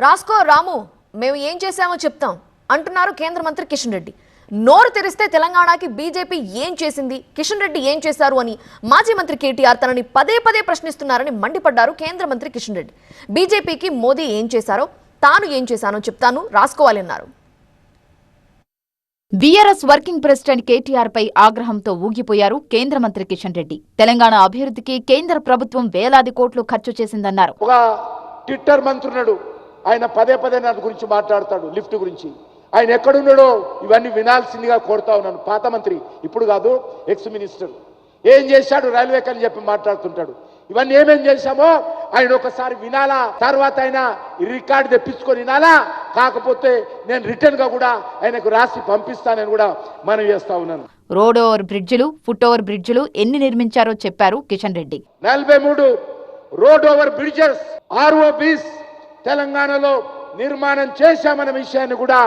రాస్కో రాము మేము ఏం చేశామో చెప్తాం అంటున్నారు కేంద్ర మంత్రి కిషన్ రెడ్డి. నోరు తెరిస్తే తెలంగాణకి బీజేపీ ఏం చేసింది, కిషన్ రెడ్డి ఏం చేశారు అని మాజీ మంత్రి కేటీఆర్ తనని పదే పదే ప్రశ్నిస్తున్నారని మండిపడ్డారు కేంద్ర మంత్రి కిషన్ రెడ్డి. బీజేపీకి మోదీ ఏం చేశారో తాను ఏం చేశానో చెప్తాను రాసుకోవాలి అన్నారు. బీఆర్ఎస్ వర్కింగ్ ప్రెసిడెంట్ కేటీఆర్ పై ఆగ్రహంతో ఊగిపోయారు కేంద్ర మంత్రి కిషన్ రెడ్డి. తెలంగాణ అభివృద్ధికి కేంద్ర ప్రభుత్వం వేలాది కోట్లు ఖర్చు చేసిందన్నారు. ఒక ట్విట్టర్ మంత్రున్నాడు, ఆయన పదే పదే నా గురించి మాట్లాడతాడు, లిఫ్ట్ గురించి. ఆయన ఎక్కడున్నాడో ఇవన్నీ వినాల్సిందిగా కోరుతా ఉన్నాను. పాత మంత్రి, ఇప్పుడు కాదు, ఎక్స్ మినిస్టర్. ఏం చేశాడు రైల్వేకి అని చెప్పి మాట్లాడుతుంటాడు. ఇవన్నీ ఏమేం చేశామో ఆయన ఒకసారి వినాలా, తర్వాత ఆయన రికార్డు తెప్పించుకొని వినాలా. కాకపోతే నేను రిటర్న్ గా కూడా ఆయనకు రాసి పంపిస్తానని కూడా మనం చేస్తా ఉన్నాను. రోడ్ ఓవర్ బ్రిడ్జిలు, ఫుట్ ఓవర్ బ్రిడ్జిలు ఎన్ని నిర్మించారో చెప్పారు Kishan Reddy. 43 road over bridges, ROBs తెలంగాణలో నిర్మాణం చేశామన్న విషయాన్ని కూడా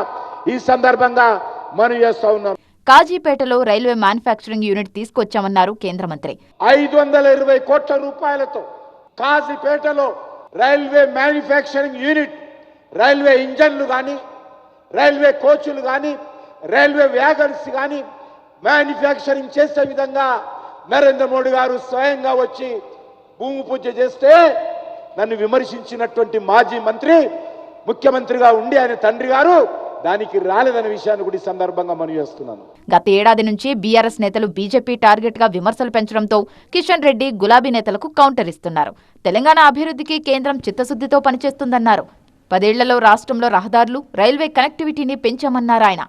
ఈ సందర్భంగా మనం చేస్తా ఉన్నాం. కాజీపేటలో రైల్వే మ్యానుఫ్యాక్చరింగ్ యూనిట్ తీసుకొచ్చామన్నారు కేంద్ర మంత్రి. 520 కోట్ల రూపాయలతో కాజీపేటలో రైల్వే మ్యానుఫ్యాక్చరింగ్ యూనిట్, రైల్వే ఇంజన్లు కానీ, రైల్వే కోచ్లు కానీ, రైల్వే వ్యాగన్స్ కానీ మ్యానుఫ్యాక్చరింగ్ చేసే విధంగా నరేంద్ర మోడీ గారు స్వయంగా వచ్చి భూమి పూజ చేస్తే నన్ను విమర్శించినటువంటి మాజీ మంత్రి ముఖ్యమంత్రిగా ఉండి ఆయన తండ్రి గారు దానికి రాలేదనే విషయాన్ని కూడా ఈ సందర్భంగా మనం చేస్తున్నాను. గత ఏడాది నుంచి బీఆర్ఎస్ నేతలు బీజేపీ టార్గెట్ గా విమర్శలు పెంచడంతో కిషన్ రెడ్డి గులాబీ నేతలకు కౌంటర్ ఇస్తున్నారు. తెలంగాణ అభివృద్ధికి కేంద్రం చిత్తశుద్ధితో పనిచేస్తుందన్నారు. 10 ఏళ్లలో రాష్ట్రంలో రహదారులు, రైల్వే కనెక్టివిటీని పెంచామన్నారు ఆయన.